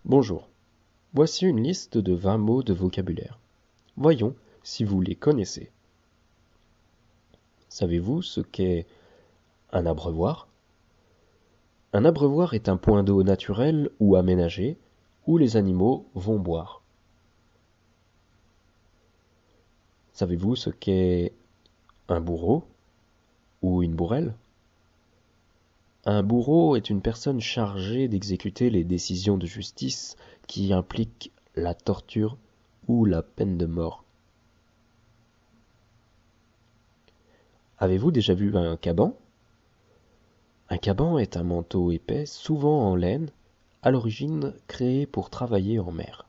Bonjour, voici une liste de 20 mots de vocabulaire. Voyons si vous les connaissez. Savez-vous ce qu'est un abreuvoir? Un abreuvoir est un point d'eau naturel ou aménagé où les animaux vont boire. Savez-vous ce qu'est un bourreau ou une bourrelle? Un bourreau est une personne chargée d'exécuter les décisions de justice qui impliquent la torture ou la peine de mort. Avez-vous déjà vu un caban? Un caban est un manteau épais, souvent en laine, à l'origine créé pour travailler en mer.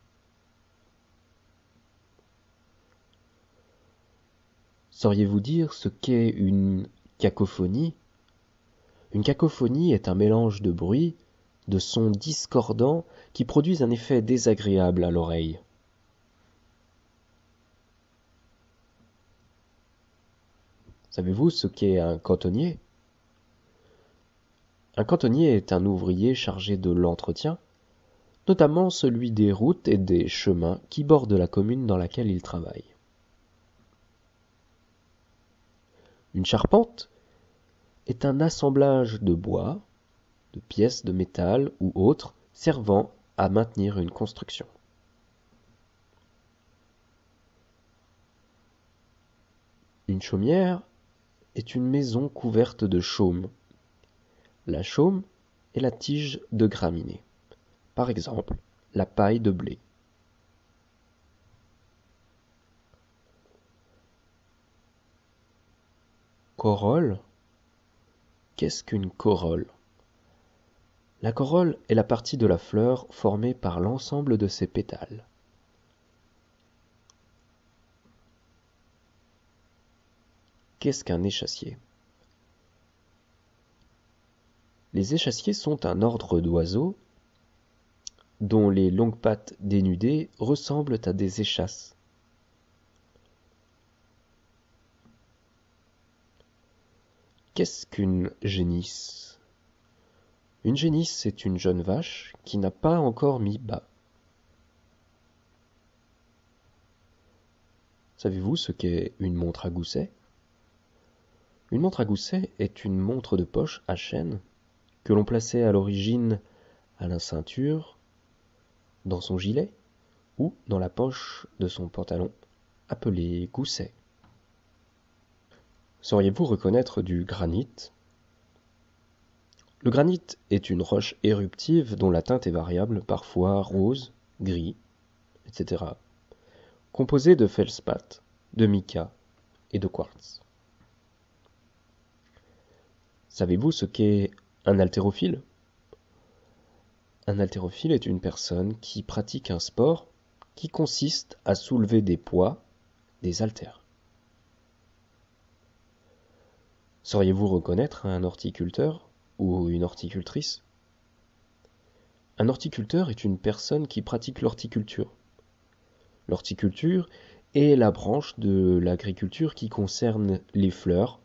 Sauriez-vous dire ce qu'est une cacophonie? Une cacophonie est un mélange de bruits, de sons discordants qui produisent un effet désagréable à l'oreille. Savez-vous ce qu'est un cantonnier? Un cantonnier est un ouvrier chargé de l'entretien, notamment celui des routes et des chemins qui bordent la commune dans laquelle il travaille. Une charpente est un assemblage de bois, de pièces de métal ou autres servant à maintenir une construction. Une chaumière est une maison couverte de chaume. La chaume est la tige de graminées, par exemple la paille de blé. Corolle. Qu'est-ce qu'une corolle? La corolle est la partie de la fleur formée par l'ensemble de ses pétales. Qu'est-ce qu'un échassier? Les échassiers sont un ordre d'oiseaux dont les longues pattes dénudées ressemblent à des échasses. Qu'est-ce qu'une génisse? Une génisse est une jeune vache qui n'a pas encore mis bas. Savez-vous ce qu'est une montre à gousset? Une montre à gousset est une montre de poche à chaîne que l'on plaçait à l'origine à la ceinture, dans son gilet ou dans la poche de son pantalon, appelée gousset. Sauriez-vous reconnaître du granit? Le granit est une roche éruptive dont la teinte est variable, parfois rose, gris, etc., composée de feldspath, de mica et de quartz. Savez-vous ce qu'est un haltérophile? Un haltérophile est une personne qui pratique un sport qui consiste à soulever des poids, des haltères. Sauriez-vous reconnaître un horticulteur ou une horticultrice? Un horticulteur est une personne qui pratique l'horticulture. L'horticulture est la branche de l'agriculture qui concerne les fleurs,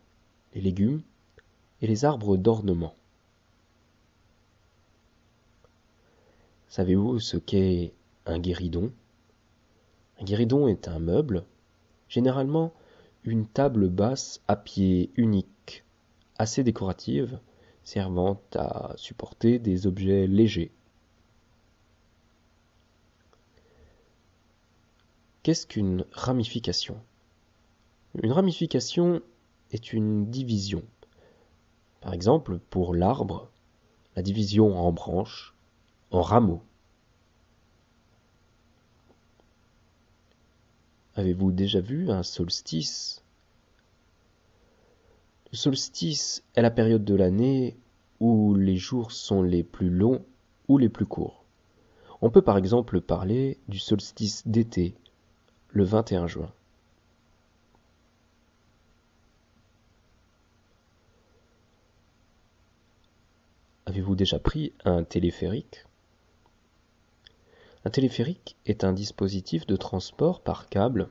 les légumes et les arbres d'ornement. Savez-vous ce qu'est un guéridon? Un guéridon est un meuble, généralement une table basse à pied unique, assez décorative, servant à supporter des objets légers. Qu'est-ce qu'une ramification? Une ramification est une division. Par exemple, pour l'arbre, la division en branches, en rameaux. Avez-vous déjà vu un solstice? Le solstice est la période de l'année où les jours sont les plus longs ou les plus courts. On peut par exemple parler du solstice d'été, le 21 juin. Avez-vous déjà pris un téléphérique? Un téléphérique est un dispositif de transport par câble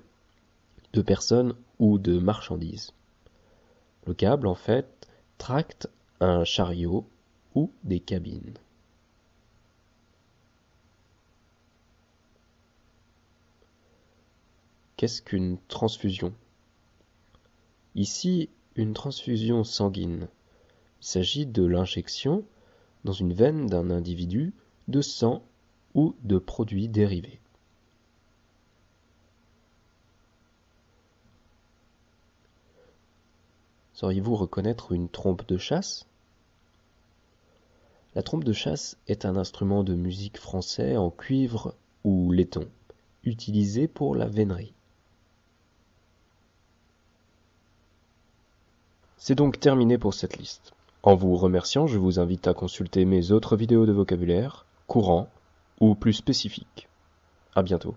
de personnes ou de marchandises. Le câble, en fait, tracte un chariot ou des cabines. qu'est-ce qu'une transfusion? Ici, une transfusion sanguine. Il s'agit de l'injection dans une veine d'un individu de sang ou de produits dérivés. Sauriez-vous reconnaître une trompe de chasse? La trompe de chasse est un instrument de musique français en cuivre ou laiton, utilisé pour la vénerie. C'est donc terminé pour cette liste. En vous remerciant, je vous invite à consulter mes autres vidéos de vocabulaire, courant ou plus spécifiques. À bientôt.